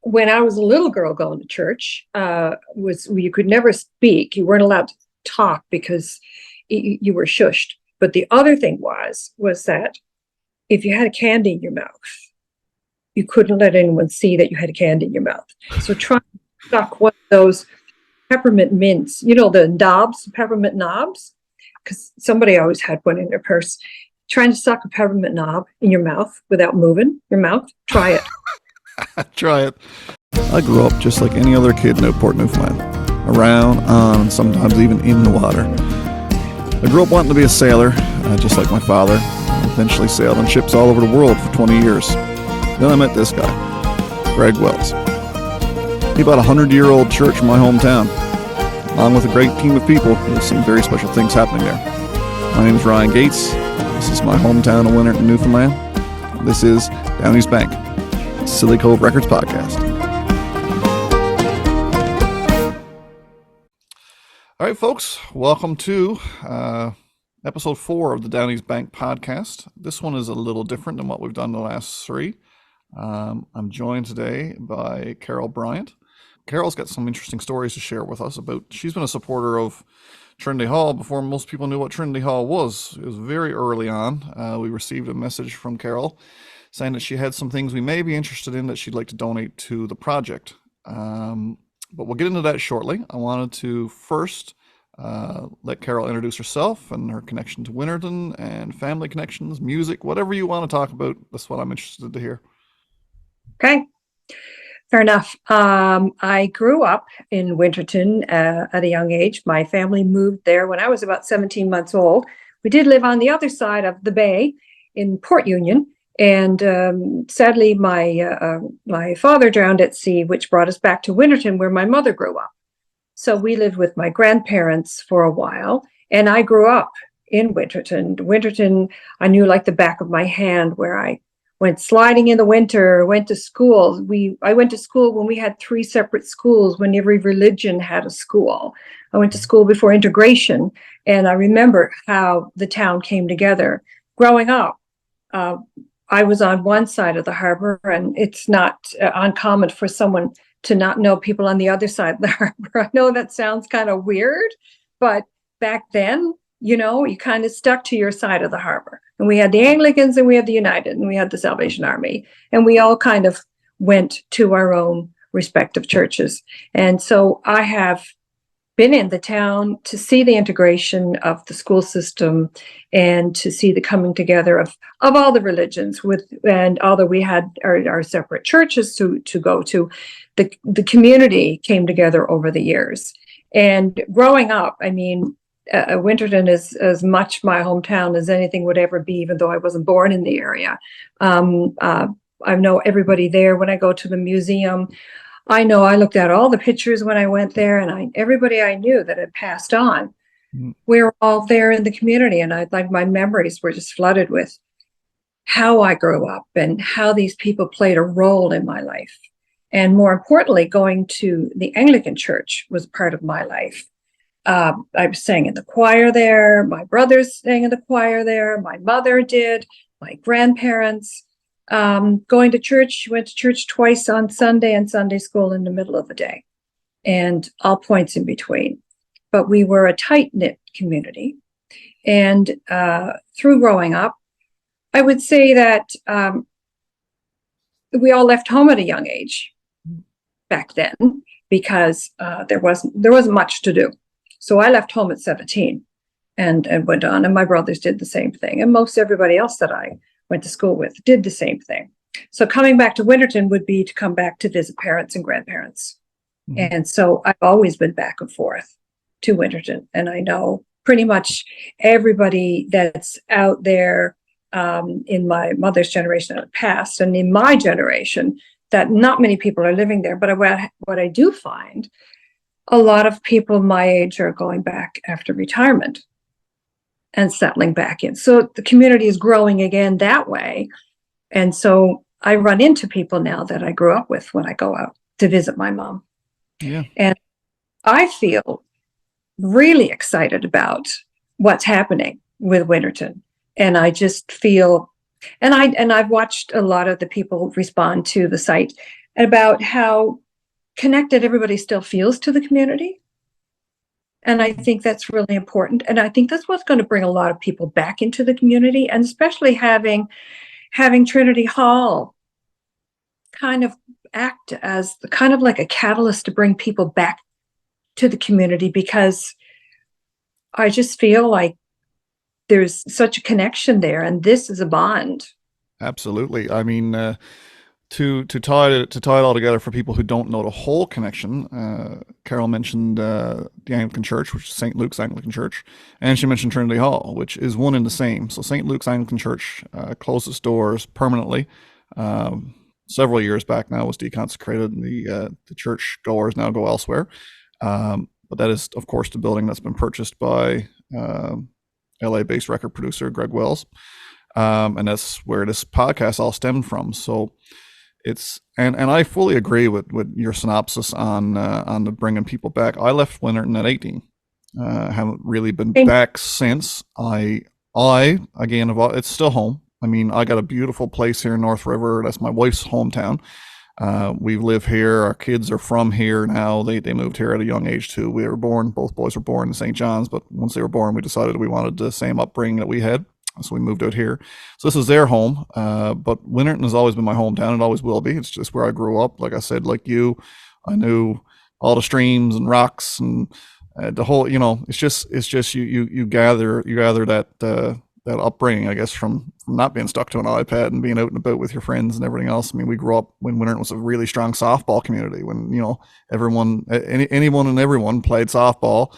when I was a little girl going to church, was you could never speak. You weren't allowed to talk because you were shushed. But the other thing was that if you had a candy in your mouth, you couldn't let anyone see that you had a candy in your mouth. So try to suck one of those peppermint mints, the knobs, peppermint knobs, because somebody always had one in their purse. Trying to suck a peppermint knob in your mouth without moving your mouth. Try it. Try it. I grew up just like any other kid in Newport, Newfoundland. Around, on, and sometimes even in the water. I grew up wanting to be a sailor, just like my father. I eventually sailed on ships all over the world for 20 years. Then I met this guy, Greg Wells. He bought a 100-year-old church in my hometown. Along with a great team of people, there's some very special things happening there. My name is Ryan Gates. This is my hometown of Winterton, Newfoundland. This is Downey's Bank, Silly Cove Records Podcast. All right, folks, welcome to episode 4 of the Downey's Bank Podcast. This one is a little different than what we've done the last 3. I'm joined today by Carol Bryant. Carol's got some interesting stories to share with us about. She's been a supporter of Trinity Hall before most people knew what Trinity Hall was. It was very early on. We received a message from Carol saying that she had some things we may be interested in that she'd like to donate to the project. But we'll get into that shortly. I wanted to first let Carol introduce herself and her connection to Winterton and family connections, music, whatever you want to talk about. That's what I'm interested to hear. Okay. Fair enough. I grew up in Winterton at a young age. My family moved there when I was about 17 months old. We did live on the other side of the bay in Port Union. And sadly, my father drowned at sea, which brought us back to Winterton, where my mother grew up. So we lived with my grandparents for a while, and I grew up in Winterton. Winterton, I knew like the back of my hand, where I went sliding in the winter, went to school. I went to school when we had 3 separate schools, when every religion had a school. I went to school before integration, and I remember how the town came together. Growing up, I was on one side of the harbor, and it's not uncommon for someone to not know people on the other side of the harbor. I know that sounds kind of weird, but back then, you kind of stuck to your side of the harbor. And we had the Anglicans, and we had the United, and we had the Salvation Army, and we all kind of went to our own respective churches. And so I have been in the town to see the integration of the school system and to see the coming together of all the religions and although we had our separate churches to go to, the community came together over the years. And growing up, Winterton is as much my hometown as anything would ever be, even though I wasn't born in the area. I know everybody there. When I go to the museum, I know I looked at all the pictures when I went there, and everybody I knew that had passed on, we were all there in the community. And my memories were just flooded with how I grew up and how these people played a role in my life. And more importantly, going to the Anglican church was part of my life. I sang in the choir there. My brothers sang in the choir there. My mother did. My grandparents. Going to church, went to church twice on Sunday and Sunday school in the middle of the day, and all points in between. But we were a tight-knit community. And through growing up, I would say that we all left home at a young age back then because there wasn't much to do. So I left home at 17 and went on, and my brothers did the same thing. And most everybody else that I went to school with did the same thing. So coming back to Winterton would be to come back to visit parents and grandparents. Mm-hmm. And so I've always been back and forth to Winterton. And I know pretty much everybody that's out there in my mother's generation that passed, and in my generation, that not many people are living there. But what I do find, a lot of people my age are going back after retirement and settling back in. So the community is growing again that way. And so I run into people now that I grew up with when I go out to visit my mom. Yeah. And I feel really excited about what's happening with Winterton. And I just feel, and I've watched a lot of the people respond to the site. and about how connected everybody still feels to the community. And I think that's really important. And I think that's what's going to bring a lot of people back into the community, and especially having Trinity Hall kind of act as kind of like a catalyst to bring people back to the community, because I just feel like there's such a connection there, and this is a bond. Absolutely. I mean, to tie it all together for people who don't know the whole connection, Carol mentioned the Anglican Church, which is St. Luke's Anglican Church, and she mentioned Trinity Hall, which is one and the same. So St. Luke's Anglican Church closed its doors permanently several years back now, was deconsecrated, and the church goers now go elsewhere. But that is, of course, the building that's been purchased by LA-based record producer Greg Wells, and that's where this podcast all stemmed from. So it's and I fully agree with your synopsis on the bringing people back. I left Winterton at 18. Haven't really been back since. I again, it's still home. I mean, I got a beautiful place here in North River. That's my wife's hometown. We live here. Our kids are from here now. They moved here at a young age too. We were born, both boys were born in St. John's, but once they were born, we decided we wanted the same upbringing that we had. So we moved out here. So this is their home. But Winterton has always been my hometown. It always will be. It's just where I grew up. Like I said, like you, I knew all the streams and rocks and the whole, it's just you gather that upbringing, I guess, from not being stuck to an iPad and being out and about with your friends and everything else. I mean, we grew up when Winterton was a really strong softball community, when, anyone and everyone played softball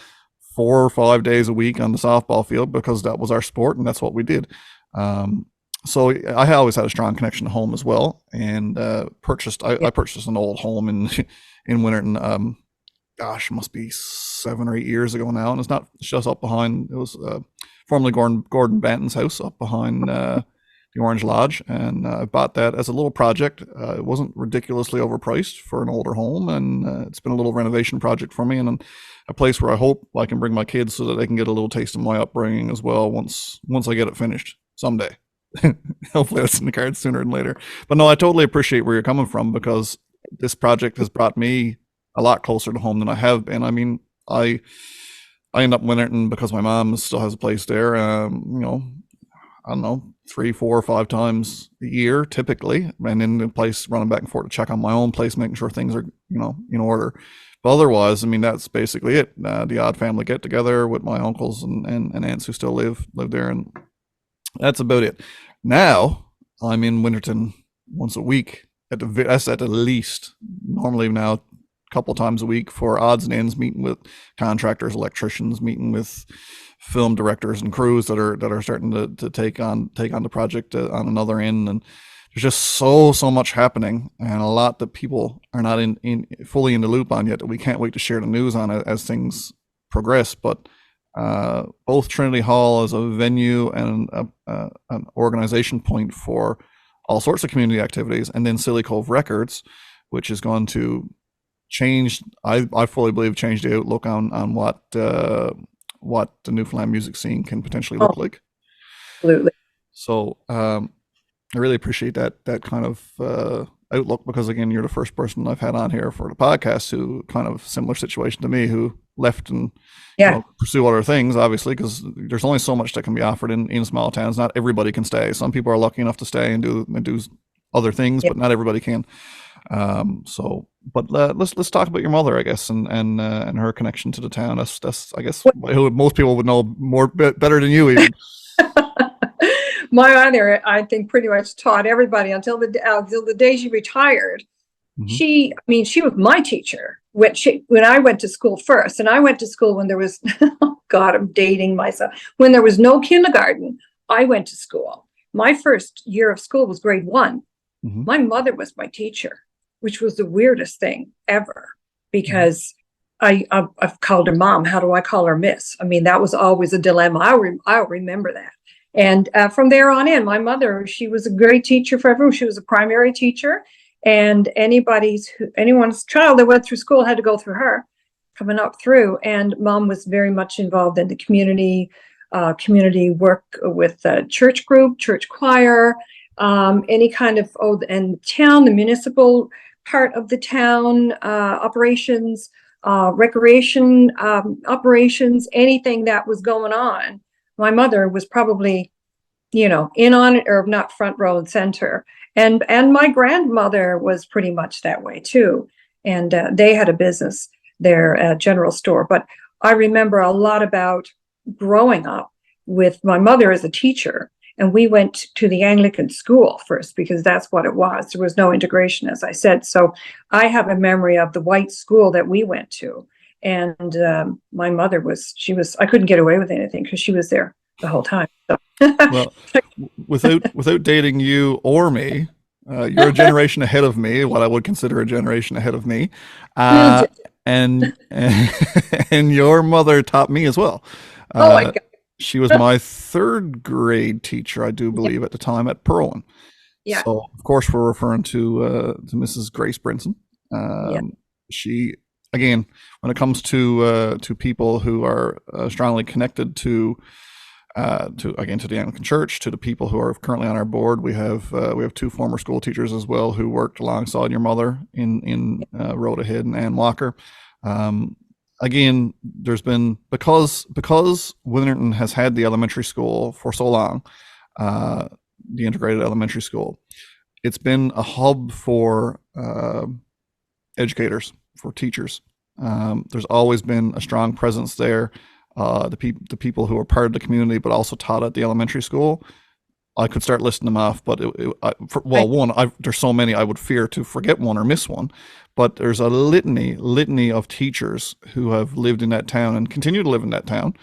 4 or 5 days a week on the softball field, because that was our sport and that's what we did. So I always had a strong connection to home as well, and I purchased an old home in Winterton. Gosh, it must be 7 or 8 years ago now, and it's just up behind. It was formerly Gordon Banton's house up behind the Orange Lodge, and I bought that as a little project. It wasn't ridiculously overpriced for an older home, and it's been a little renovation project for me, and a place where I hope I can bring my kids so that they can get a little taste of my upbringing as well once I get it finished someday. Hopefully that's in the cards sooner than later. But no, I totally appreciate where you're coming from, because this project has brought me a lot closer to home than I have been. I mean, I end up in Winterton because my mom still has a place there. I don't know, 3, 4, or 5 times a year typically, and in the place running back and forth to check on my own place, making sure things are in order. But otherwise, I mean, that's basically it. The odd family get together with my uncles and aunts who still live there, and that's about it. Now I'm in Winterton once a week that's at the least. Normally now, couple times a week for odds and ends, meeting with contractors, electricians, meeting with film directors and crews that are starting to take on the project on another end. And there's just so much happening, and a lot that people are not in fully in the loop on yet, that we can't wait to share the news on it as things progress. But both Trinity Hall as a venue and an organization point for all sorts of community activities, and then Silly Cove Records, which is going to change, I fully believe, change the outlook on what the Newfoundland music scene can potentially look like. Absolutely. So I really appreciate that kind of outlook, because again, you're the first person I've had on here for the podcast who kind of similar situation to me, who left and pursue other things, obviously, because there's only so much that can be offered in small towns. Not everybody can stay. Some people are lucky enough to stay and do other things, but not everybody can. But let's talk about your mother, I guess, and her connection to the town. That's I guess who most people would know better than you even. My mother, I think, pretty much taught everybody until the day she retired. Mm-hmm. She was my teacher when I went to school first, and I went to school when there was oh God, I'm dating myself. When there was no kindergarten, I went to school. My first year of school was grade 1. Mm-hmm. My mother was my teacher, which was the weirdest thing ever, because I've called her mom. How do I call her miss? I mean, that was always a dilemma. I'll remember that. And from there on in, my mother, she was a great teacher for everyone. She was a primary teacher, and anyone's child that went through school had to go through her, coming up through. And Mom was very much involved in the community work with the church group, church choir, any kind of, and town, the municipal part of the town, operations, recreation operations, anything that was going on. My mother was probably, in on it, or not front row and center. And my grandmother was pretty much that way too. And they had a business, their general store. But I remember a lot about growing up with my mother as a teacher. And we went to the Anglican school first because that's what it was. There was no integration, as I said. So I have a memory of the white school that we went to. And my mother I couldn't get away with anything because she was there the whole time. So. Well, without dating you or me, you're a generation ahead of me, what I would consider a generation ahead of me, uh, and and your mother taught me as well. Oh my God. She was my third grade teacher, I do believe, at the time at Perlin. Yeah. So, of course, we're referring to Mrs. Grace Brinson. Yeah. She, again, when it comes to people who are strongly connected to the Anglican Church, to the people who are currently on our board, we have two former school teachers as well who worked alongside your mother in Rhoda Head and Ann Walker. Again, there's been, because Winterton has had the elementary school for so long, the integrated elementary school, it's been a hub for educators, for teachers. There's always been a strong presence there. The people who are part of the community, but also taught at the elementary school. I could start listing them off, but there's so many I would fear to forget one or miss one. But there's a litany of teachers who have lived in that town and continue to live in that town.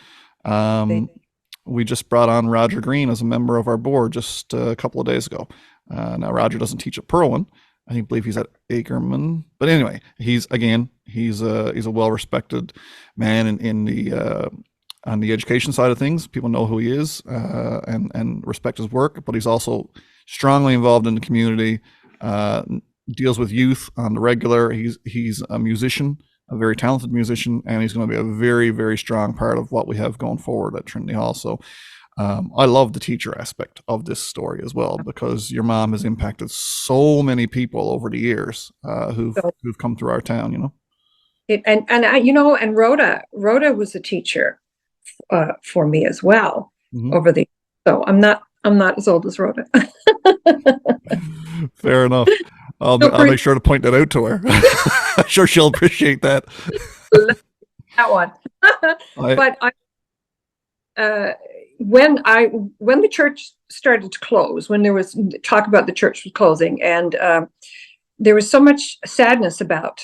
We just brought on Roger Green as a member of our board just a couple of days ago. Now Roger doesn't teach at Perlin. I believe he's at Ackerman. But anyway, he's a well-respected man in the on the education side of things. People know who he is and respect his work. But he's also strongly involved in the community. Deals with youth on the regular. He's a musician, a very talented musician, and he's going to be a very, very strong part of what we have going forward at Trinity Hall. So I love the teacher aspect of this story as well, because your mom has impacted so many people over the years who've come through our town. And Rhoda was a teacher for me as well. Mm-hmm. So I'm not as old as Rhoda. Fair enough. I'll make sure to point that out to her. I'm sure she'll appreciate that. That one. When the church started to close, when there was talk about the church was closing, and there was so much sadness about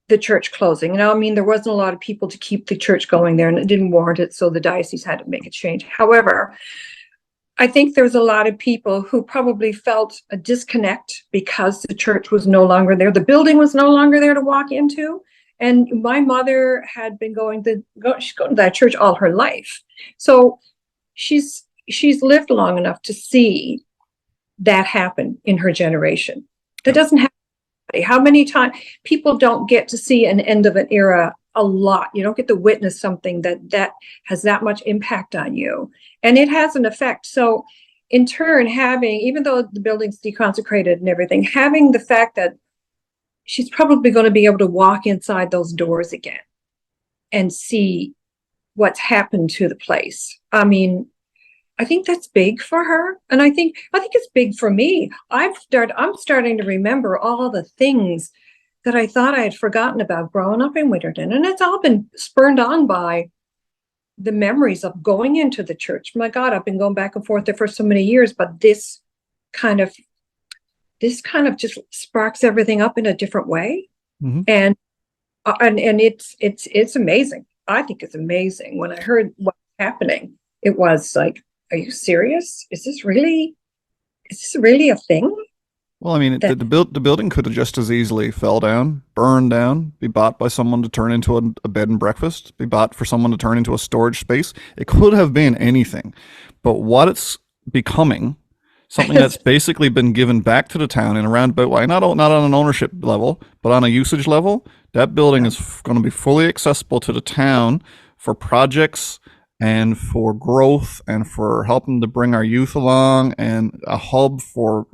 the church closing. There wasn't a lot of people to keep the church going there, and it didn't warrant it, so the diocese had to make a change. However, I think there's a lot of people who probably felt a disconnect because the church was no longer there. The building was no longer there to walk into. And my mother had been going to that church all her life. So she's lived long enough to see that happen in her generation. That doesn't happen. How many times people don't get to see an end of an era a lot. You don't get to witness something that has that much impact on you. And it has an effect. So in turn, even though the building's deconsecrated and everything, having the fact that she's probably going to be able to walk inside those doors again and see what's happened to the place. I think that's big for her. And I think it's big for me. I'm starting to remember all the things that I thought I had forgotten about growing up in Winterton. And it's all been spurred on by the memories of going into the church. My God, I've been going back and forth there for so many years, but this kind of just sparks everything up in a different way. Mm-hmm. And it's amazing. I think it's amazing. When I heard what's happening, it was like, are you serious? Is this really a thing? Well, the building could have just as easily fell down, burned down, be bought by someone to turn into a bed and breakfast, be bought for someone to turn into a storage space. It could have been anything. But what it's becoming, something that's basically been given back to the town in a roundabout way, not on an ownership level, but on a usage level, that building is going to be fully accessible to the town for projects and for growth and for helping to bring our youth along, and a hub for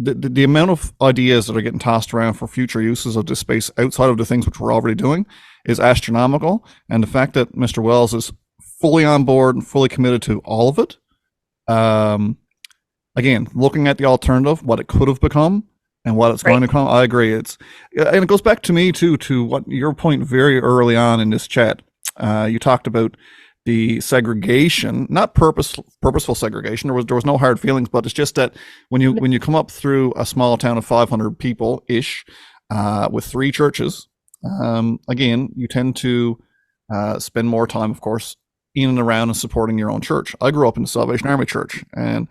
the amount of ideas that are getting tossed around for future uses of this space outside of the things which we're already doing is astronomical. And the fact that Mr. Wells is fully on board and fully committed to all of it, again, looking at the alternative, what it could have become and what it's going to become, I agree. And it goes back to me too, to what your point very early on in this chat. You talked about the segregation, not purposeful segregation. There was no hard feelings, but it's just that when you come up through a small town of 500 people ish, with 3 churches, again, you tend to spend more time, of course, in and around and supporting your own church. I grew up in the Salvation Army Church, and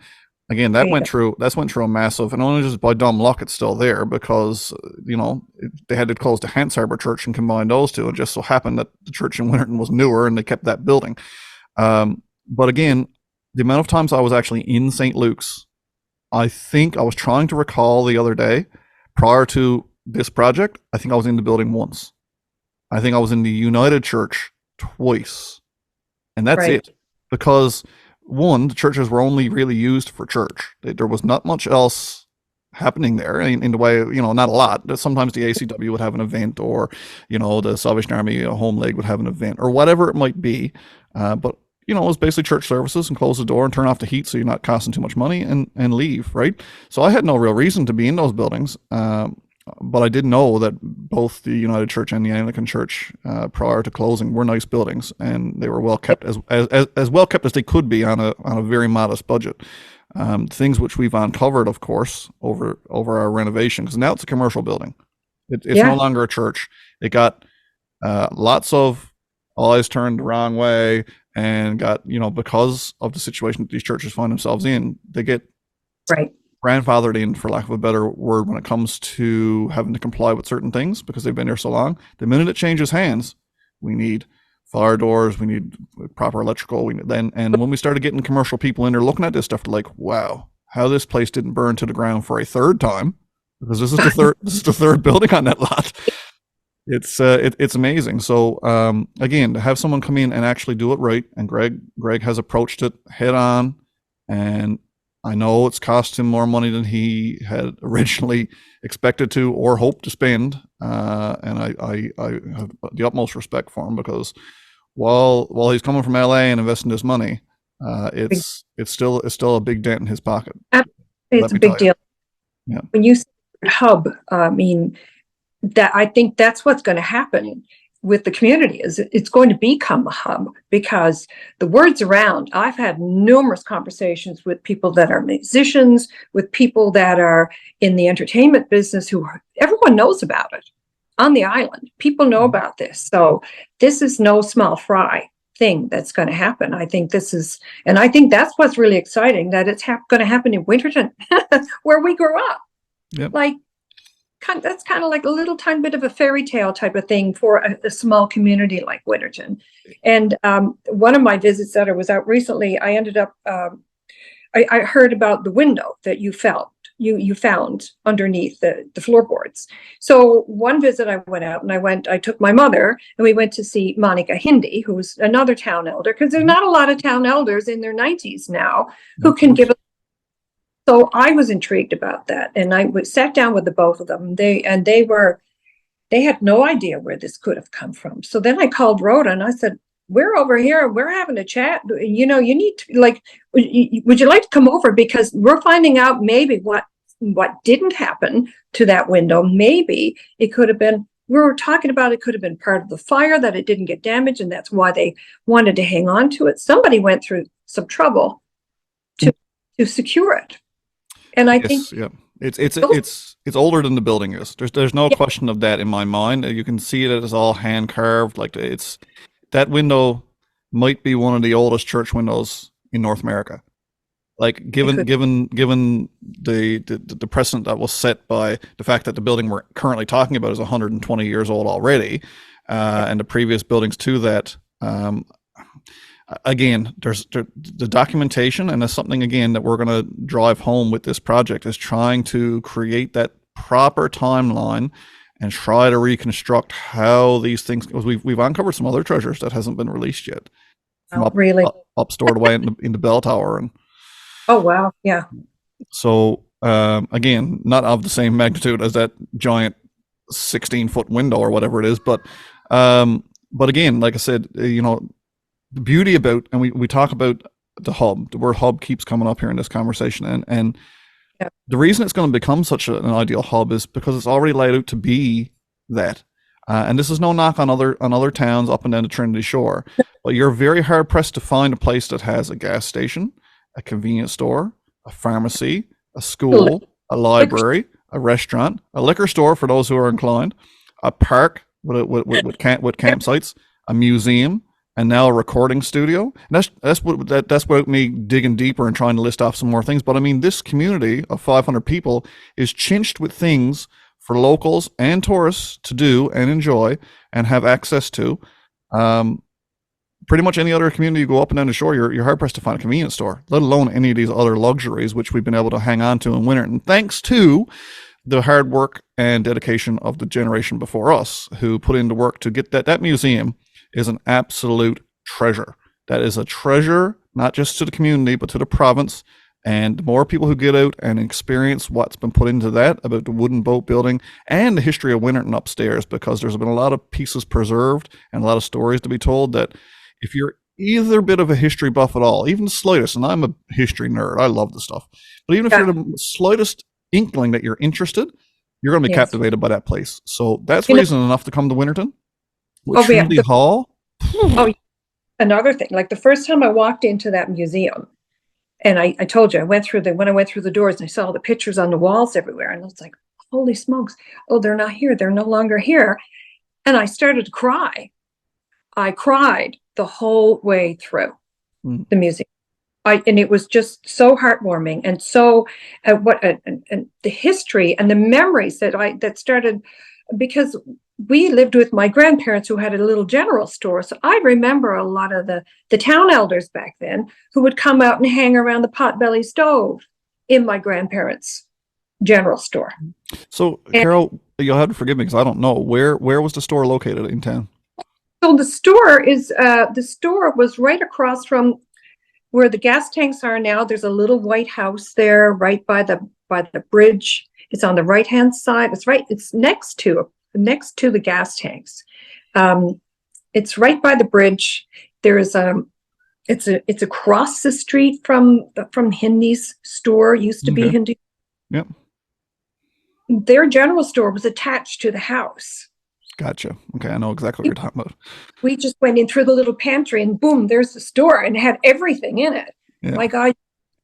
again, that went through a massive, and only just by dumb luck it's still there because they had to close the Hants Harbor Church and combine those two. It just so happened that the church in Winterton was newer and they kept that building. But again, the amount of times I was actually in St. Luke's, I think I was trying to recall the other day prior to this project. I think I was in the building once. I think I was in the United Church twice, and that's it, because one, the churches were only really used for church. There was not much else happening there in the way, not a lot. Sometimes the ACW would have an event, or, the Salvation Army Home League would have an event, or whatever it might be. But, it was basically church services and close the door and turn off the heat so you're not costing too much money and leave, right? So I had no real reason to be in those buildings. But I did know that both the United Church and the Anglican Church, prior to closing, were nice buildings, and they were well kept, as well kept as they could be on a very modest budget. Things which we've uncovered, of course, over our renovation, because now it's a commercial building. It's no longer a church. It got lots of eyes turned the wrong way, and got because of the situation that these churches find themselves in, they get grandfathered in, for lack of a better word, when it comes to having to comply with certain things because they've been there so long. The minute it changes hands, we need fire doors, we need proper electrical. And when we started getting commercial people in there looking at this stuff, they're like, wow, how this place didn't burn to the ground for a third time, because this is the third building on that lot. It's amazing. So again, to have someone come in and actually do it right, and Greg has approached it head on, and I know it's cost him more money than he had originally expected to or hoped to spend, and I have the utmost respect for him, because while he's coming from LA and investing this money, it's still a big dent in his pocket. It's a big deal. Yeah. When you say hub, I mean, that I think that's what's going to happen with the community, is it's going to become a hub, because the word's around. I've had numerous conversations with people that are musicians, with people that are in the entertainment business, everyone knows about it on the island. People know about this. So this is no small fry thing that's going to happen. I think and I think that's what's really exciting, that it's going to happen in Winterton, where we grew up. Yep. That's kind of like a little tiny bit of a fairy tale type of thing for a small community like Winterton. And one of my visits that I was out recently, I ended up, I heard about the window that you found underneath the floorboards. So one visit I went out, and I took my mother, and we went to see Monica Hindi, who's another town elder, because there's not a lot of town elders in their 90s now who can give us. So I was intrigued about that, and I sat down with the both of them. They had no idea where this could have come from. So then I called Rhoda, and I said, "We're over here. We're having a chat. You need to, would you like to come over, because we're finding out maybe what didn't happen to that window. Maybe it could have been. We were talking about it could have been part of the fire, that it didn't get damaged, and that's why they wanted to hang on to it. Somebody went through some trouble to secure it." And I think it's older than the building is. There's no question of that in my mind. You can see it as all hand carved. That window might be one of the oldest church windows in North America. Given the precedent that was set by the fact that the building we're currently talking about is 120 years old already, and the previous buildings to that. Again, there's the documentation, and that's something, again, that we're going to drive home with this project, is trying to create that proper timeline and try to reconstruct how these things, because we've uncovered some other treasures that hasn't been released yet. Really? Up stored away in the bell tower. And oh, wow. Yeah. So Again, not of the same magnitude as that giant 16-foot window or whatever it is, but again, like I said, the beauty about, and we talk about the hub. The word hub keeps coming up here in this conversation, and Yeah. the reason it's going to become such an ideal hub is because it's already laid out to be that. And this is no knock on other towns up and down the Trinity Shore, but you're very hard pressed to find a place that has a gas station, a convenience store, a pharmacy, a school, a library, a restaurant, a liquor store for those who are inclined, a park with campsites, a museum, and now a recording studio. And that's without me digging deeper and trying to list off some more things. But I mean, this community of 500 people is chinched with things for locals and tourists to do and enjoy and have access to. Pretty much any other community you go up and down the shore, you're hard pressed to find a convenience store, let alone any of these other luxuries which we've been able to hang on to in Winterton, thanks to the hard work and dedication of the generation before us who put into work to get that museum is an absolute treasure. That is a treasure, not just to the community, but to the province. And the more people who get out and experience what's been put into that about the wooden boat building and the history of Winterton upstairs, because there's been a lot of pieces preserved and a lot of stories to be told, that if you're either bit of a history buff at all, even the slightest, and I'm a history nerd, I love this stuff, but even if you're the slightest inkling that you're interested, you're going to be captivated by that place. So that's reason enough to come to Winterton. Trinity Hall. Another thing, like the first time I walked into that museum, and I told you, when I went through the doors and I saw all the pictures on the walls everywhere, and I was like, holy smokes, oh, they're not here. They're no longer here. And I started to cry. I cried the whole way through the museum. And it was just so heartwarming, and so and the history and the memories that started, because we lived with my grandparents who had a little general store. So I remember a lot of the town elders back then who would come out and hang around the potbelly stove in my grandparents' general store. So, Carol, you'll have to forgive me because I don't know. Where was the store located in town? So the store was right across from where the gas tanks are now. There's a little white house there right by the bridge. It's on the right-hand side. It's next to the gas tanks. It's right by the bridge. There's it's across the street from Hindy's store. Used to be Hindy. Yep. Their general store was attached to the house. Gotcha. Okay, I know exactly what you're talking about. We just went in through the little pantry and boom, there's the store, and it had everything in it. Yeah. My God,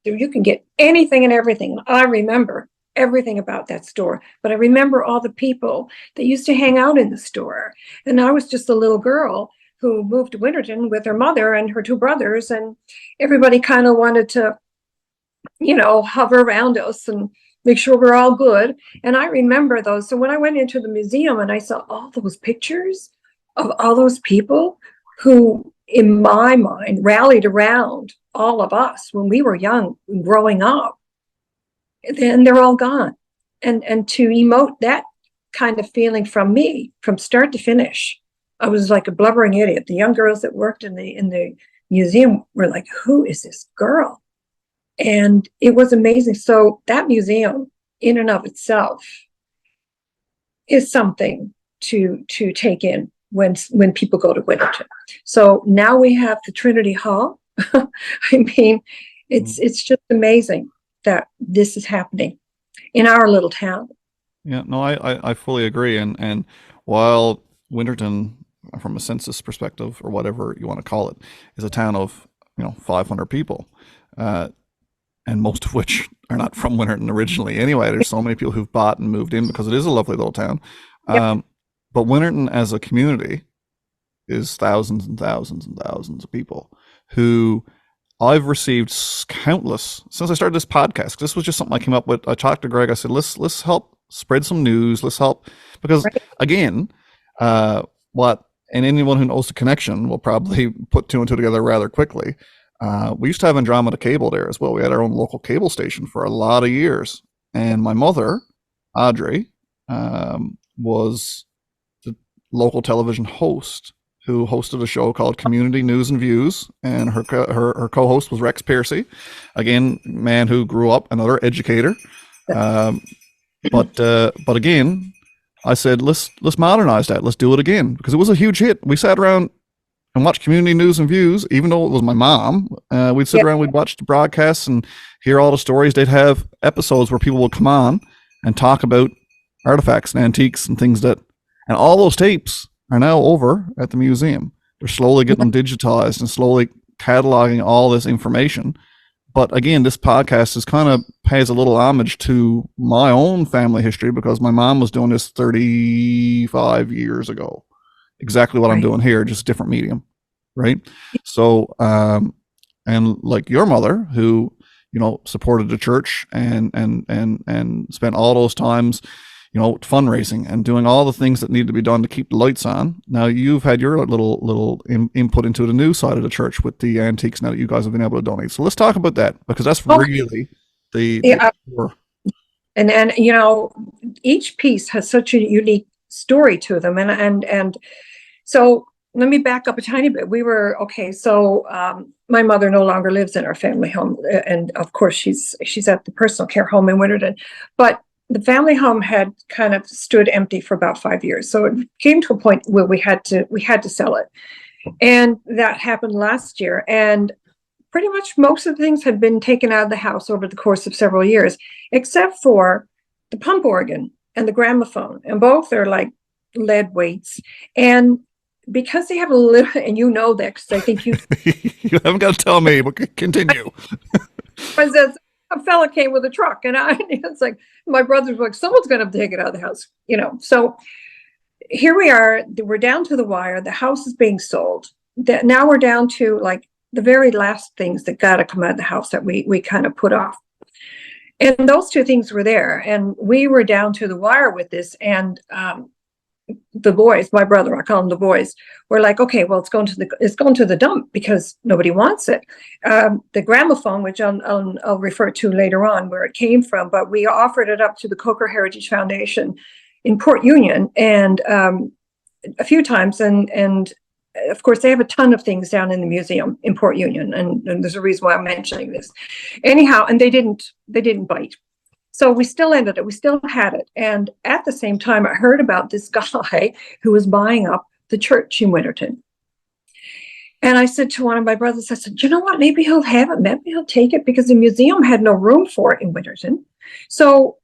you can get anything and everything. I remember everything about that store, but I remember all the people that used to hang out in the store. And I was just a little girl who moved to Winterton with her mother and her two brothers, and everybody kind of wanted to, hover around us and make sure we're all good. And I remember those. So when I went into the museum and I saw all those pictures of all those people who, in my mind, rallied around all of us when we were young, growing up, then they're all gone. And to emote that kind of feeling from me, from start to finish, I was like a blubbering idiot. The young girls that worked in the museum were like, who is this girl? And it was amazing. So that museum in and of itself is something to take in when people go to Winterton. So now we have the Trinity Hall. I mean, it's just amazing that this is happening in our little town. Yeah, no, I fully agree. And while Winterton, from a census perspective or whatever you want to call it, is a town of 500 people, and most of which are not from Winterton originally. Anyway, there's so many people who've bought and moved in because it is a lovely little town. Yep. But Winterton as a community is thousands and thousands and thousands of people who I've received countless since I started this podcast. This was just something I came up with. I talked to Greg. I said, let's help spread some news. Let's help, because again, and anyone who knows the connection will probably put two and two together rather quickly. We used to have Andromeda Cable there as well. We had our own local cable station for a lot of years. And my mother, Audrey, was the local television host who hosted a show called Community News and Views. And her co-host was Rex Piercy, again, man who grew up, another educator, Um, but again, I said let's modernize that. Let's do it again because it was a huge hit. We sat around and watched community news and views, even though it was my mom. We'd sit around, we'd watch the broadcasts and hear all the stories. They'd have episodes where people would come on and talk about artifacts and antiques and things and all those tapes are now over at the museum. They're slowly getting them digitized and slowly cataloging all this information. But again, this podcast is kind of pays a little homage to my own family history because my mom was doing this 35 years ago. Exactly what I'm doing here, just different medium, right? So, and like your mother, who supported the church and spent all those times, fundraising and doing all the things that need to be done to keep the lights on. Now you've had your little input into the new side of the church with the antiques now that you guys have been able to donate. So let's talk about that because that's really the and each piece has such a unique story to them, and so let me back up a tiny bit. My mother no longer lives in our family home, and of course she's at the personal care home in Winterton, but the family home had kind of stood empty for about 5 years. So it came to a point where we had to sell it, and that happened last year. And pretty much most of the things had been taken out of the house over the course of several years, except for the pump organ and the gramophone, and both are like lead weights. And because they have a little, and that because I think you you haven't got to tell me, but continue. A fella came with a truck, and it's like my brother's like, someone's going to take it out of the house, So here we are. We're down to the wire. The house is being sold. That now we're down to like the very last things that got to come out of the house that we kind of put off. And those two things were there, and we were down to the wire with this. And the boys, my brother, I call them the boys, were like, okay, well, it's going to the dump because nobody wants it. The gramophone, which I'll refer to later on where it came from, but we offered it up to the Coker Heritage Foundation in Port Union and a few times, and of course they have a ton of things down in the museum in Port Union, and there's a reason why I'm mentioning this. Anyhow, and they didn't bite. So we still ended it. We still had it. And at the same time, I heard about this guy who was buying up the church in Winterton. And I said to one of my brothers, I said, you know what? Maybe he'll have it. Maybe he'll take it because the museum had no room for it in Winterton. So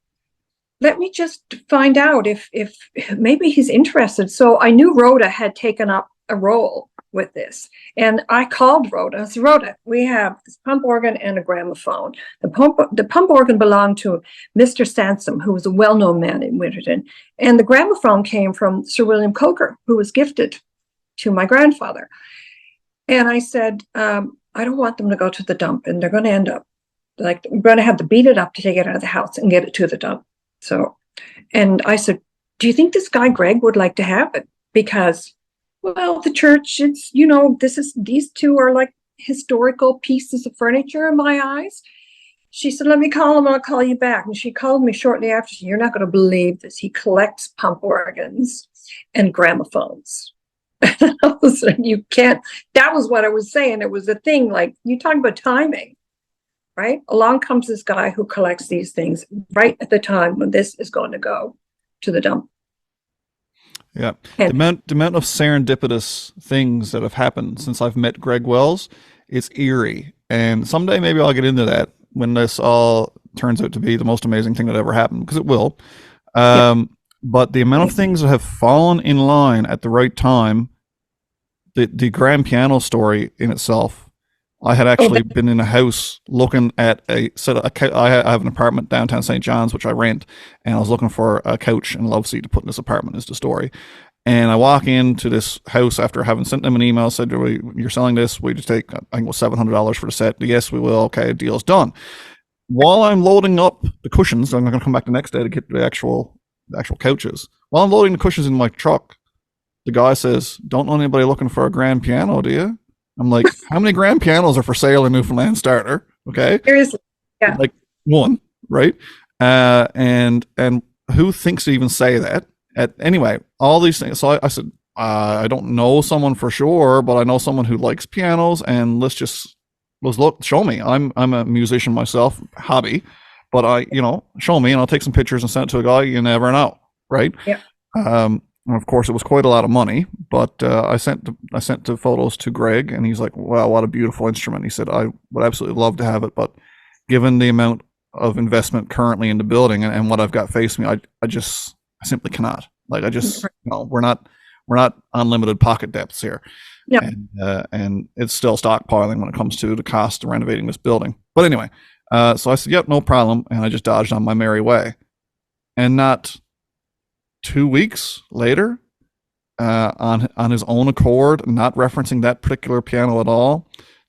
let me just find out if maybe he's interested. So I knew Rhoda had taken up a role with this. And I called Rhoda. I said, Rhoda, we have this pump organ and a gramophone. The pump organ belonged to Mr. Sansom, who was a well-known man in Winterton. And the gramophone came from Sir William Coker, who was gifted to my grandfather. And I said, I don't want them to go to the dump, and they're going to end up like, we're going to have to beat it up to take it out of the house and get it to the dump. So, and I said, do you think this guy Greg would like to have it? Because, well, the church, it's, these two are like historical pieces of furniture in my eyes. She said, let me call him, I'll call you back. And she called me shortly after. She said, you're not going to believe this. He collects pump organs and gramophones. You can't, that was what I was saying. It was a thing, like, you talk about timing, right? Along comes this guy who collects these things right at the time when this is going to go to the dump. Yeah. The amount of serendipitous things that have happened since I've met Greg Wells, it's eerie. And someday maybe I'll get into that when this all turns out to be the most amazing thing that ever happened, because it will. But the amount of things that have fallen in line at the right time, the grand piano story in itself, I had actually been in a house looking at I have an apartment downtown St. John's, which I rent, and I was looking for a couch and love seat to put in this apartment, is the story. And I walk into this house after having sent them an email, said, you're selling this, we just take, I think it was $700 for the set. Yes, we will. Okay, deal's done. While I'm loading up the cushions, I'm going to come back the next day to get the actual couches. While I'm loading the cushions in my truck, the guy says, don't know anybody looking for a grand piano, do you? I'm like, how many grand pianos are for sale in Newfoundland Starter? Okay. Seriously. Yeah. Like one, right? And who thinks to even say that? Anyway, all these things. So I said, I don't know someone for sure, but I know someone who likes pianos, and let's look, show me. I'm a musician myself, hobby. but show me and I'll take some pictures and send it to a guy. You never know, right? Yeah. And of course, it was quite a lot of money, but I sent the photos to Greg, and he's like, "Wow, what a beautiful instrument!" He said, "I would absolutely love to have it, but given the amount of investment currently in the building and what I've got facing me, I simply cannot. Like, we're not unlimited pocket depths here, No. and it's still stockpiling when it comes to the cost of renovating this building. But anyway, so I said, "Yep, no problem," and I just dodged on my merry way, and not 2 weeks later, on his own accord, not referencing that particular piano at all,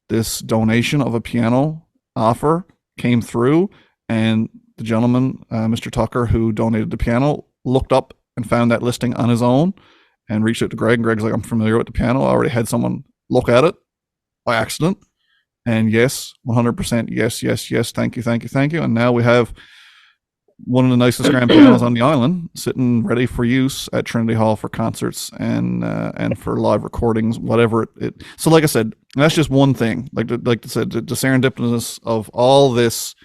this donation of a piano offer came through, and the gentleman, Mr. Tucker, who donated the piano, looked up and found that listing on his own and reached out to Greg. And Greg's like, "I'm familiar with the piano. I already had someone look at it by accident. And yes, 100%, yes, yes, yes, thank you, thank you, thank you." And now we have one of the nicest grand pianos on the island, sitting ready for use at Trinity Hall for concerts and for live recordings, whatever it. So, like I said, that's just one thing. Like I said, the serendipitous of all this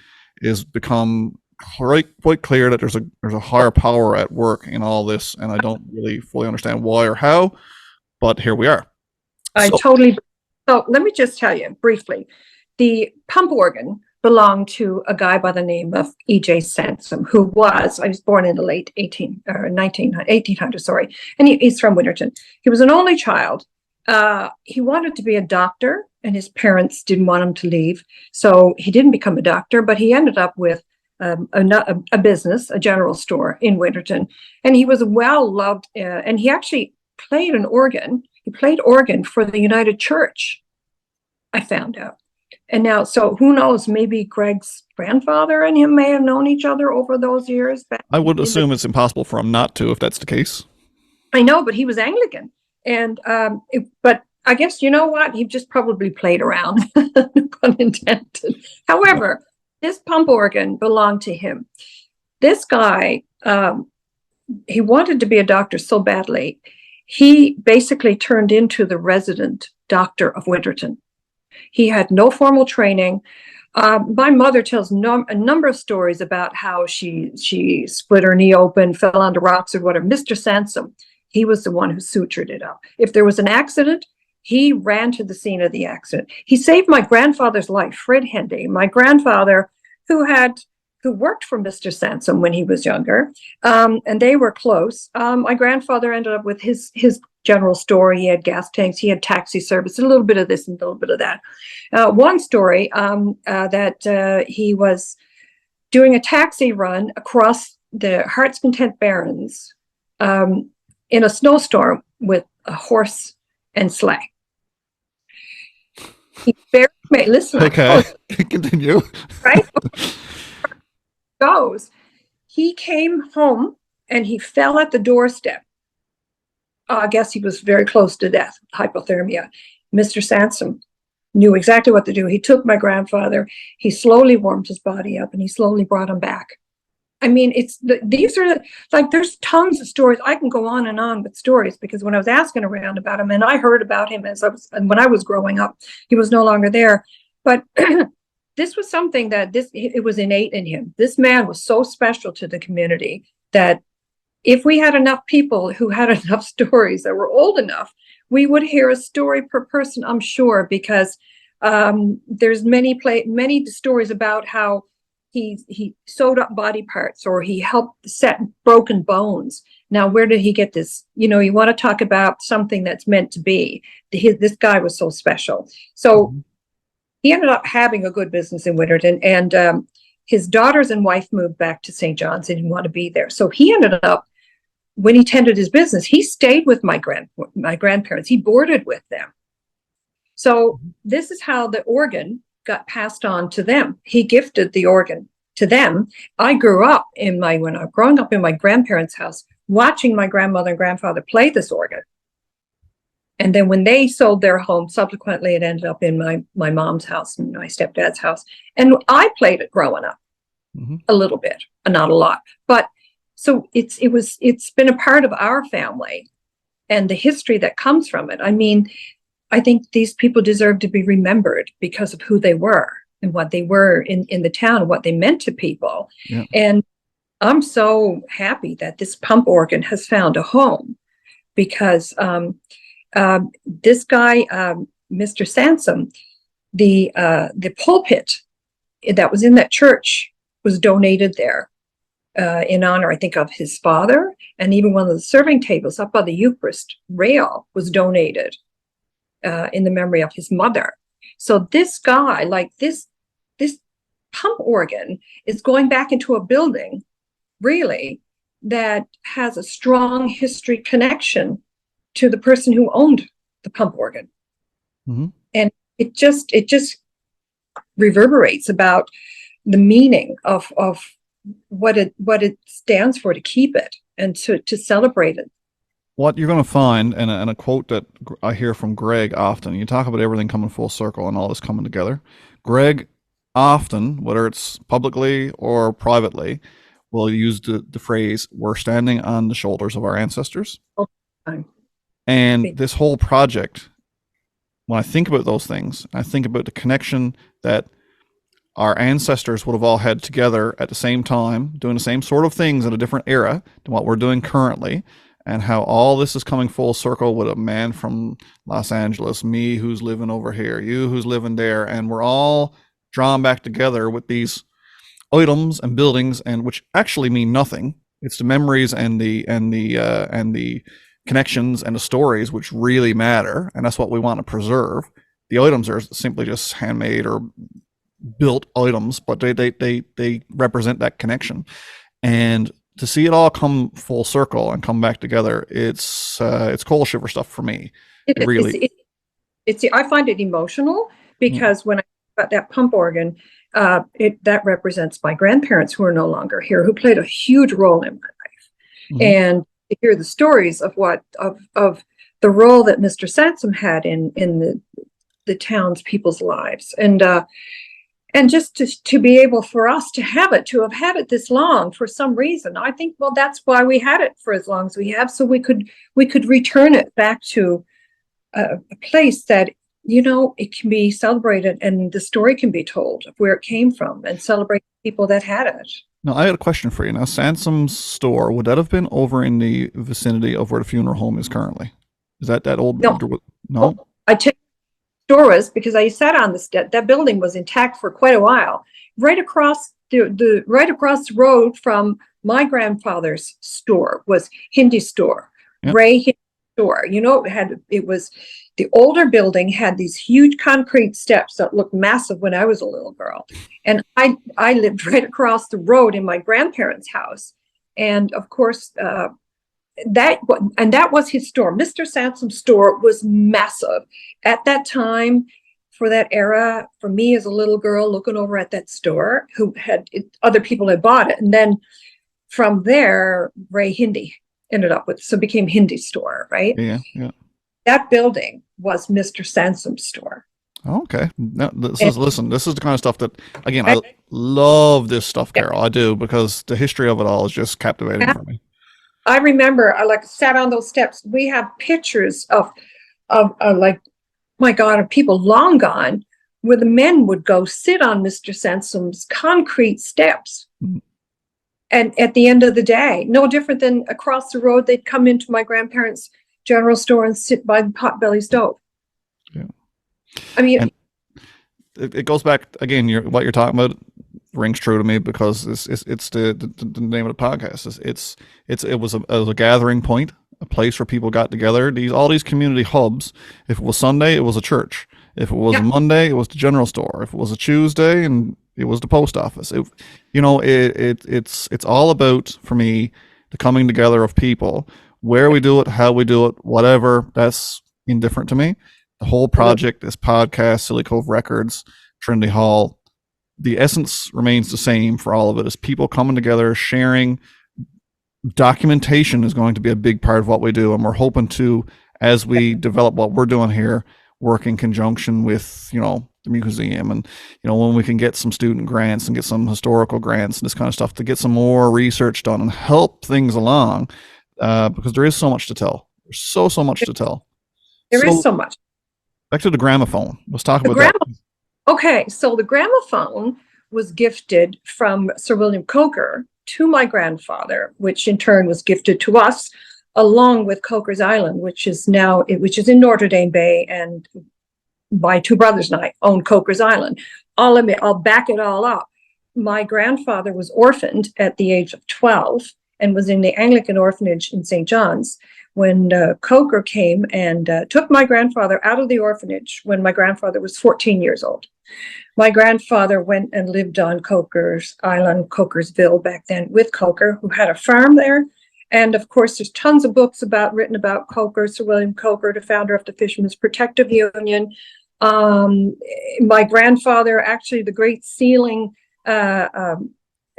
is become quite clear that there's a higher power at work in all this, and I don't really fully understand why or how, but here we are. So let me just tell you briefly, the pump organ belonged to a guy by the name of E.J. Sansom, I was born in the late 1800s, sorry, and he's from Winterton. He was an only child. He wanted to be a doctor, and his parents didn't want him to leave, so he didn't become a doctor, but he ended up with a business, a general store in Winterton, and he was well-loved, and he actually played an organ. He played organ for the United Church, I found out. And now, so who knows, maybe Greg's grandfather and him may have known each other over those years. I would assume it's impossible for him not to, if that's the case. I know, but he was Anglican. And, but I guess, you know what? He just probably played around, pun intended. However, this pump organ belonged to him. This guy, he wanted to be a doctor so badly, he basically turned into the resident doctor of Winterton. He had no formal training. My mother tells a number of stories about how she split her knee open, fell onto rocks or whatever. Mr. Sansom, he was the one who sutured it up. If there was an accident, he ran to the scene of the accident. He saved my grandfather's life, Fred Hendy, my grandfather, who worked for Mr. Sansom when he was younger, and they were close. My grandfather ended up with his general store. He had gas tanks, he had taxi service, a little bit of this and a little bit of that. One story that he was doing a taxi run across the Heart's Content Barrens in a snowstorm with a horse and sleigh. He barely made, listen. Okay, continue. Right? He came home and he fell at the doorstep. I guess he was very close to death, hypothermia. Mr. Sansom knew exactly what to do. He took my grandfather, he slowly warmed his body up, and he slowly brought him back. I mean, these are like, there's tons of stories. I can go on and on with stories, because when I was asking around about him, and I heard about him when I was growing up, he was no longer there. But this was something that it was innate in him. This man was so special to the community that if we had enough people who had enough stories that were old enough, we would hear a story per person, I'm sure, because there's many stories about how he sewed up body parts, or he helped set broken bones. Now, where did he get this? You know, you want to talk about something that's meant to be. This guy was so special. So he ended up having a good business in Winterton, and his daughters and wife moved back to St. John's. They didn't want to be there. So he ended up, when he tended his business, he stayed with my grandparents. He boarded with them. So this is how the organ got passed on to them. He gifted the organ to them. I grew up growing up in my grandparents' house, watching my grandmother and grandfather play this organ. And then when they sold their home, subsequently it ended up in my mom's house and my stepdad's house. And I played it growing up a little bit, not a lot. But so it's been a part of our family and the history that comes from it. I mean, I think these people deserve to be remembered because of who they were. and what they were in the town and what they meant to people. Yeah. And I'm so happy that this pump organ has found a home because this guy, Mr. Sansom, the pulpit that was in that church was donated there in honor, I think, of his father, and even one of the serving tables up by the Eucharist rail was donated in the memory of his mother. So this guy, like this pump organ, is going back into a building, really, that has a strong history connection to the person who owned the pump organ. Mm-hmm. And it just reverberates about the meaning of what it stands for, to keep it and to celebrate it. What you're going to find, and a quote that I hear from Greg often, you talk about everything coming full circle and all this coming together. Greg often, whether it's publicly or privately, will use the phrase, "We're standing on the shoulders of our ancestors." And this whole project, when I think about those things, I think about the connection that our ancestors would have all had together at the same time, doing the same sort of things in a different era than what we're doing currently, and how all this is coming full circle with a man from Los Angeles, me who's living over here, you who's living there, and we're all drawn back together with these items and buildings, and which actually mean nothing. It's the memories and the connections and the stories which really matter, and that's what we want to preserve. The items are simply just handmade or built items, but they represent that connection. And to see it all come full circle and come back together, it's coal shiver stuff for me. It really, I find it emotional because when I got that pump organ, that represents my grandparents who are no longer here, who played a huge role in my life. And to hear the stories of of the role that Mr. Sansom had in the town's people's lives, and just to be able for us to have had it this long for some reason. I think, well, that's why we had it for as long as we have, so we could return it back to a place that, it can be celebrated and the story can be told of where it came from, and celebrate people that had it. Now, I had a question for you. Now, Sansom's store, would that have been over in the vicinity of where the funeral home is currently? Is that old? No? I tell you, store was, because I sat on the step. That building was intact for quite a while. Right across the road from my grandfather's store was Hindi store, Ray Hindi store. The older building had these huge concrete steps that looked massive when I was a little girl, and I lived right across the road in my grandparents' house, and of course. That was his store. Mr. Sansom's store was massive at that time, for that era. For me as a little girl looking over at that store, other people had bought it, and then from there, Ray Hindi ended up with, so it became Hindi store, right? Yeah. That building was Mr. Sansom's store. Okay. Now, this is the kind of stuff that, again, I love this stuff, Carol. I do, because the history of it all is just captivating for me. I remember I sat on those steps. We have pictures of my God, of people long gone, where the men would go sit on Mr. Sansom's concrete steps. And at the end of the day, no different than across the road, they'd come into my grandparents' general store and sit by the potbelly stove. Yeah. I mean, and it goes back again. What you're talking about rings true to me, because it's the name of the podcast. It was a gathering point, a place where people got together. All these community hubs. If it was Sunday, it was a church. If it was a Monday, it was the general store. If it was a Tuesday, and it was the post office. It's all about, for me, the coming together of people. Where we do it, how we do it, whatever, that's indifferent to me. The whole project, this podcast, Silly Cove Records, Trinity Hall, the essence remains the same for all of it. Is people coming together, sharing. Documentation is going to be a big part of what we do, and we're hoping to, as we develop what we're doing here, work in conjunction with, the museum, and when we can get some student grants and get some historical grants and this kind of stuff, to get some more research done and help things along, because there is so much to tell. There's so much to tell. There is so much. Back to the gramophone. Let's talk about that. Okay, so the gramophone was gifted from Sir William Coker to my grandfather, which in turn was gifted to us, along with Coker's Island, which is in Notre Dame Bay, and my two brothers and I own Coker's Island. I'll back it all up. My grandfather was orphaned at the age of 12 and was in the Anglican orphanage in St. John's when Coker came and took my grandfather out of the orphanage when my grandfather was 14 years old. My grandfather went and lived on Coker's Island, Cokersville back then, with Coker, who had a farm there. And of course, there's tons of books written about Coker, Sir William Coker, the founder of the Fishermen's Protective Union. My grandfather, actually, the Great Sealing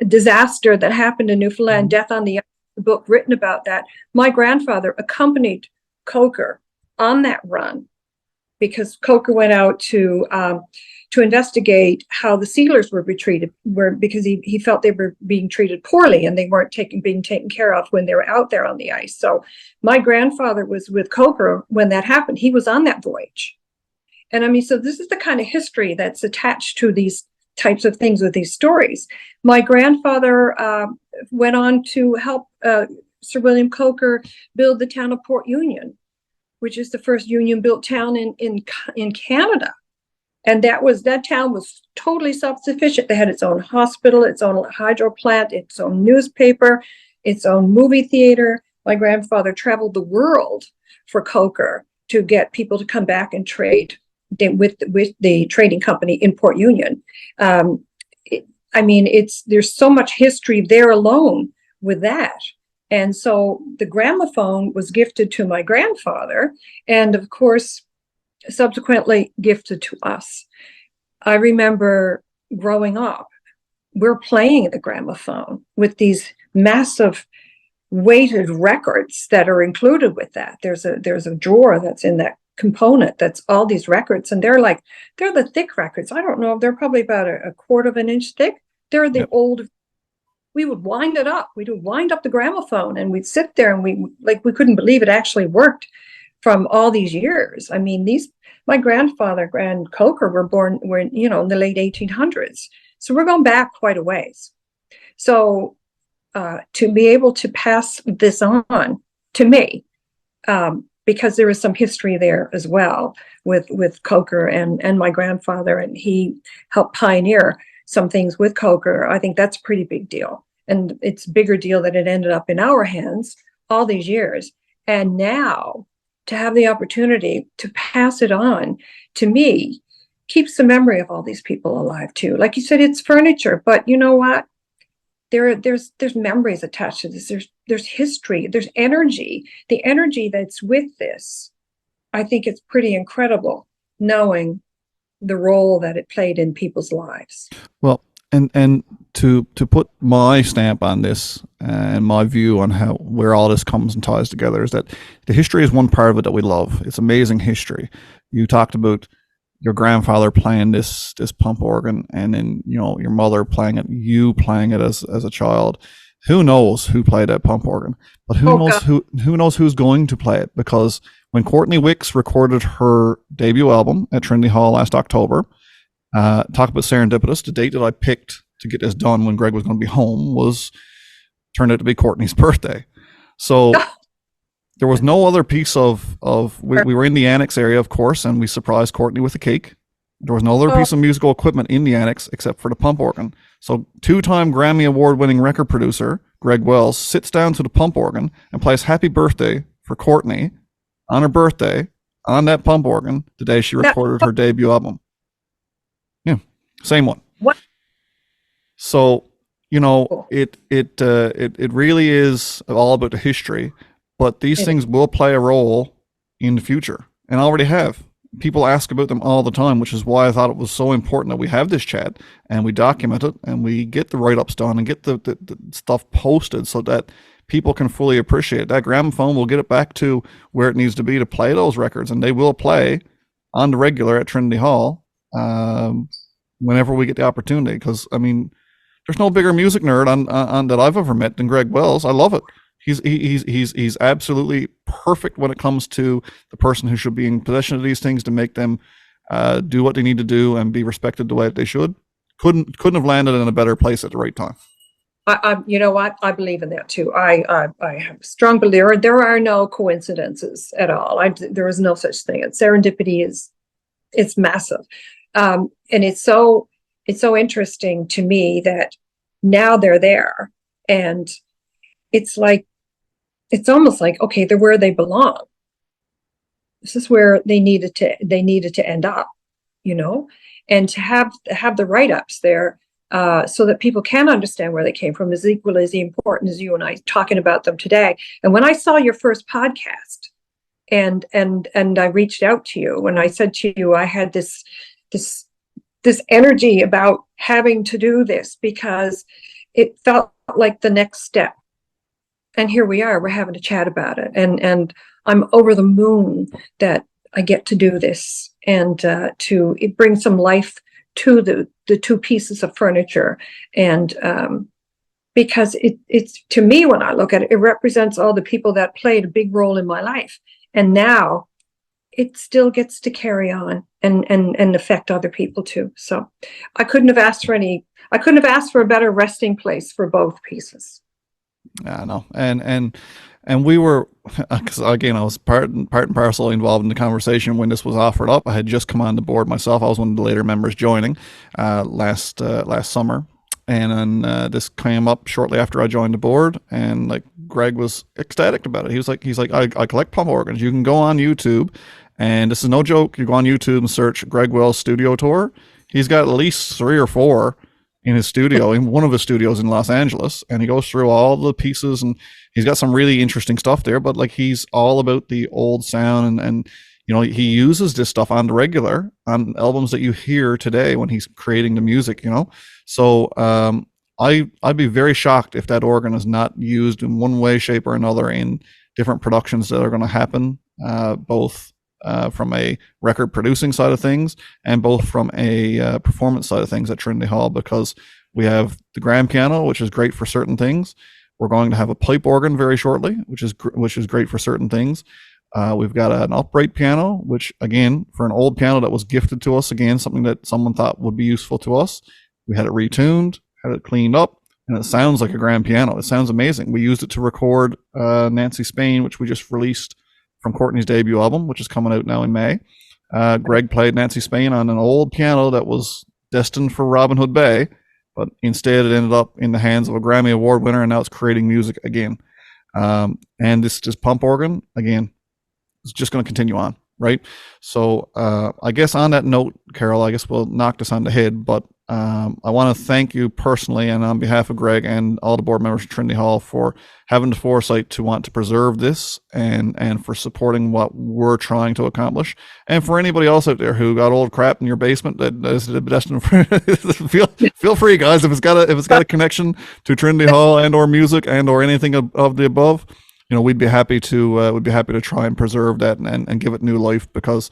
disaster that happened in Newfoundland, Death on the Ice, the book written about that. My grandfather accompanied Coker on that run because Coker went out to investigate how the sealers were treated, because he felt they were being treated poorly and they weren't being taken care of when they were out there on the ice. So my grandfather was with Coker when that happened. He was on that voyage. And I mean, so this is the kind of history that's attached to these types of things with these stories. My grandfather went on to help Sir William Coker build the town of Port Union, which is the first union-built town in Canada. And that town was totally self-sufficient. They had its own hospital, its own hydro plant, its own newspaper, its own movie theater. My grandfather traveled the world for Coker to get people to come back and trade with the trading company in Port Union. There's so much history there alone with that. And so the gramophone was gifted to my grandfather, and of course, subsequently gifted to us. I remember growing up, we're playing the gramophone with these massive weighted records that are included with that. There's a drawer that's in that component that's all these records, and they're the thick records. I don't know, they're probably about a quarter of an inch thick. They're the old. We would wind it up. We'd wind up the gramophone and we'd sit there and we couldn't believe it actually worked from all these years. I mean, my grandfather and Coker were in the late 1800s. So we're going back quite a ways. So to be able to pass this on to me, because there is some history there as well with Coker and my grandfather, and he helped pioneer some things with Coker. I think that's a pretty big deal. And it's a bigger deal that it ended up in our hands all these years. And now to have the opportunity to pass it on to me keeps the memory of all these people alive too. Like you said, it's furniture, but you know what? There's memories attached to this. There's history, there's energy. The energy that's with this, I think it's pretty incredible knowing the role that it played in people's lives. Well, and to put my stamp on this and my view on where all this comes and ties together is that the history is one part of it that we love. It's amazing history. You talked about your grandfather playing this pump organ, and then your mother playing it, you playing it as a child. Who knows who played that pump organ? But who knows who's going to play it? Because when Courtney Wicks recorded her debut album at Trinity Hall last October, talk about serendipitous, the date that I picked to get this done when Greg was going to be home turned out to be Courtney's birthday. So there was no other piece we were in the annex area, of course, and we surprised Courtney with a cake. There was no other piece of musical equipment in the annex except for the pump organ. So 2-time Grammy Award-winning record producer Greg Wells sits down to the pump organ and plays Happy Birthday for Courtney on her birthday on that pump organ the day she recorded her debut album. Yeah, same one. What? So, it really is all about the history, but these things will play a role in the future and already have. People ask about them all the time, which is why I thought it was so important that we have this chat and we document it and we get the write-ups done and get the stuff posted so that people can fully appreciate it. That gramophone will get it back to where it needs to be to play those records, and they will play on the regular at Trinity Hall whenever we get the opportunity. Because, I mean, there's no bigger music nerd on that I've ever met than Greg Wells. I love it. He's absolutely perfect when it comes to the person who should be in possession of these things to make them do what they need to do, and be respected the way that they should. Couldn't have landed in a better place at the right time. You know what? I believe in that too. I have a strong belief. There are no coincidences at all. There is no such thing. And serendipity it's massive, and it's so interesting to me that now they're there, and it's almost like, okay, they're where they belong. This is where they needed to end up, and to have the write-ups there. So that people can understand where they came from is equally as important as you and I talking about them today. And when I saw your first podcast, and I reached out to you, and I said to you, I had this energy about having to do this because it felt like the next step. And here we are, we're having a chat about it. And I'm over the moon that I get to do this, and it brings some life to the two pieces of furniture. And because it's to me, when I look at it, it represents all the people that played a big role in my life. And now it still gets to carry on and affect other people too. So I couldn't have asked for a better resting place for both pieces. Yeah, no. And we were, because again, I was part and parcel involved in the conversation when this was offered up. I had just come on the board myself. I was one of the later members joining last summer. And then this came up shortly after I joined the board, and like Greg was ecstatic about it. He's like, I collect pump organs. You can go on YouTube, and this is no joke. You go on YouTube and search Greg Wells studio tour. He's got at least 3 or 4 in his studio, in one of his studios in Los Angeles, and he goes through all the pieces, and he's got some really interesting stuff there. But like, he's all about the old sound, and he uses this stuff on the regular on albums that you hear today when he's creating the music. So I'd be very shocked if that organ is not used in one way, shape, or another in different productions that are going to happen, both from a record producing side of things, and both from a performance side of things at Trinity Hall, because we have the grand piano, which is great for certain things. We're going to have a pipe organ very shortly, which is great for certain things. We've got an upright piano, which again, for an old piano that was gifted to us, again, something that someone thought would be useful to us. We had it retuned, had it cleaned up, and it sounds like a grand piano. It sounds amazing. We used it to record Nancy Spain, which we just released from Courtney's debut album, which is coming out now in May. Greg played Nancy Spain on an old piano that was destined for Robin Hood Bay, but instead it ended up in the hands of a Grammy Award winner, and now it's creating music again. And this pump organ, again, is just going to continue on, right? So I guess on that note, Carol, I guess we'll knock this on the head, but I want to thank you personally and on behalf of Greg and all the board members of Trinity Hall for having the foresight to want to preserve this, and for supporting what we're trying to accomplish. And for anybody else out there who got old crap in your basement that is destined for feel free, guys, if it's got a connection to Trinity Hall and or music and or anything of the above, we'd be happy to try and preserve that and give it new life, because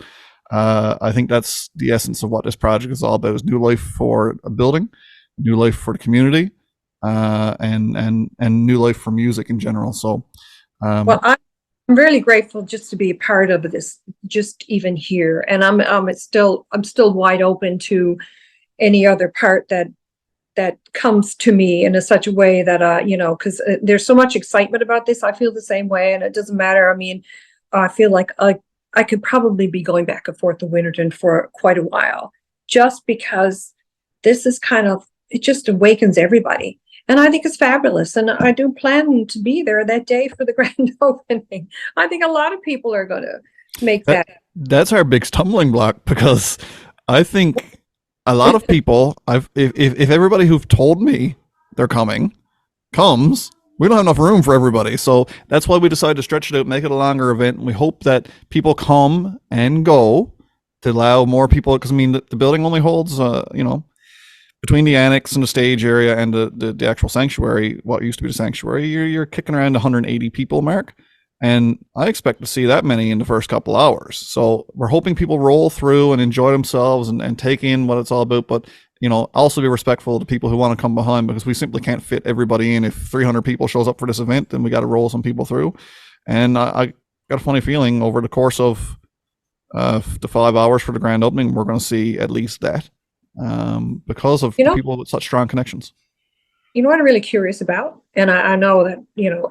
I think that's the essence of what this project is all about: is new life for a building, new life for the community, and new life for music in general. So, well, I'm really grateful just to be a part of this, just even here, and I'm still wide open to any other part that comes to me in such a way that because there's so much excitement about this. I feel the same way, and it doesn't matter. I mean, I feel like I could probably be going back and forth to Winterton for quite a while, just because this is it just awakens everybody. And I think it's fabulous. And I do plan to be there that day for the grand opening. I think a lot of people are going to make that. That's our big stumbling block, because I think a lot of people, if everybody who've told me they're coming comes, we don't have enough room for everybody. So that's why we decided to stretch it out, make it a longer event. And we hope that people come and go to allow more people, because I mean, the building only holds, between the annex and the stage area and the actual sanctuary, what used to be the sanctuary, you're kicking around the 180 people mark. And I expect to see that many in the first couple hours. So we're hoping people roll through and enjoy themselves and take in what it's all about. But, also be respectful to people who want to come behind, because we simply can't fit everybody in. If 300 people shows up for this event, then we got to roll some people through. And I got a funny feeling over the course of the 5 hours for the grand opening, we're going to see at least that, because of people with such strong connections. You know what I'm really curious about, and I know that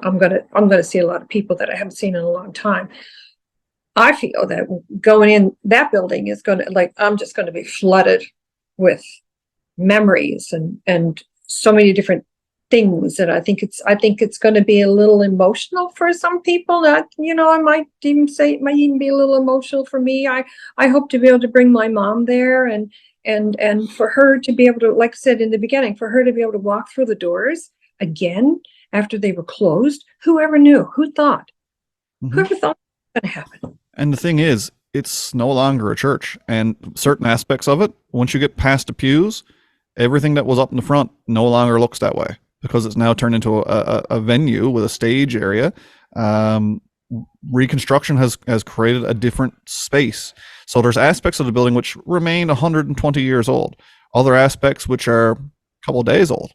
I'm gonna see a lot of people that I haven't seen in a long time. I feel that going in that building is gonna, like, I'm just gonna be flooded with memories and so many different things, and I think it's going to be a little emotional for some people. That I might even say it might even be a little emotional for me. I hope to be able to bring my mom there, and for her to be able to, like I said in the beginning, for her to be able to walk through the doors again after they were closed. Whoever knew? Who thought? Whoever thought that was going to happen? And the thing is, it's no longer a church, and certain aspects of it, once you get past the pews, everything that was up in the front no longer looks that way, because it's now turned into a venue with a stage area. Reconstruction has created a different space. So there's aspects of the building which remain 120 years old, other aspects which are a couple of days old.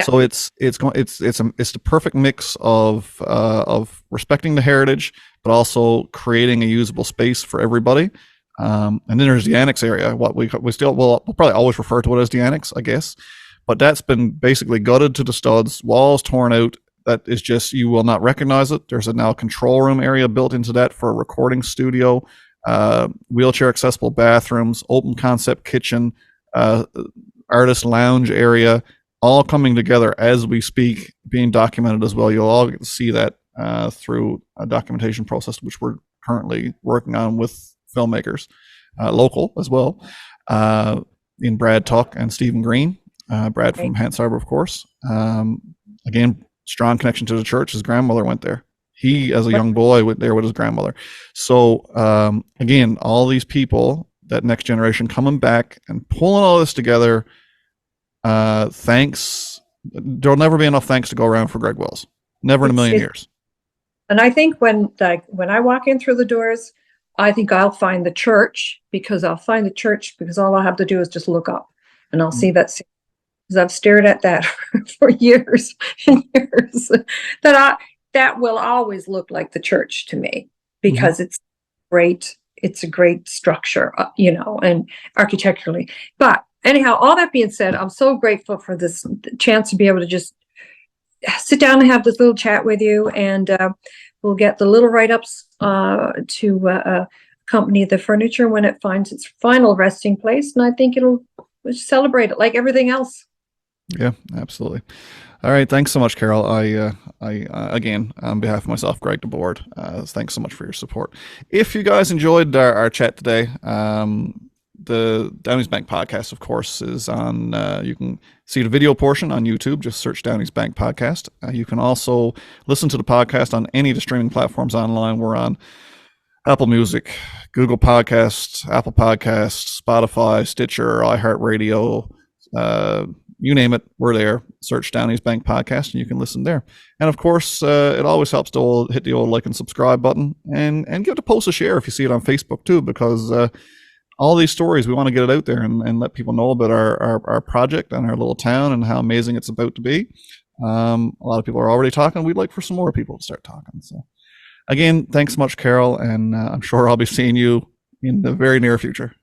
So it's the perfect mix of respecting the heritage, but also creating a usable space for everybody. And then there's the annex area. What we'll probably always refer to it as the annex, I guess. But that's been basically gutted to the studs, walls torn out. That is just, you will not recognize it. There's a now control room area built into that for a recording studio, wheelchair accessible bathrooms, open concept kitchen, artist lounge area, all coming together as we speak, being documented as well. You'll all get to see that through a documentation process, which we're currently working on with filmmakers, local as well, in Brad Tuck and Stephen Green. Brad from Hants Harbor, of course. Again, strong connection to the church. His grandmother went there. He, as a young boy, went there with his grandmother. So, again, all these people, that next generation coming back and pulling all this together. Thanks. There'll never be enough thanks to go around for Greg Wells. Never in a million years. And I think when I walk in through the doors, I think I'll find the church, because all I have to do is just look up and I'll see that. Because I've stared at that for years and years, that will always look like the church to me, because it's great. It's a great structure, and architecturally. But anyhow, all that being said, I'm so grateful for this chance to be able to just sit down and have this little chat with you, and we'll get the little write-ups to accompany the furniture when it finds its final resting place, and I think we'll celebrate it like everything else. Yeah, absolutely. All right. Thanks so much, Carol. I again, on behalf of myself, Greg, the board, thanks so much for your support. If you guys enjoyed our chat today, the Downey's Bank podcast, of course, is on, you can see the video portion on YouTube. Just search Downey's Bank podcast. You can also listen to the podcast on any of the streaming platforms online. We're on Apple Music, Google Podcasts, Apple Podcasts, Spotify, Stitcher, iHeartRadio, you name it, we're there. Search Downey's Bank podcast and you can listen there. And of course, it always helps to hit the old like and subscribe button, and give the post a share if you see it on Facebook too, because all these stories, we want to get it out there and let people know about our project and our little town and how amazing it's about to be. A lot of people are already talking. We'd like for some more people to start talking. So again, thanks so much, Carol, and I'm sure I'll be seeing you in the very near future.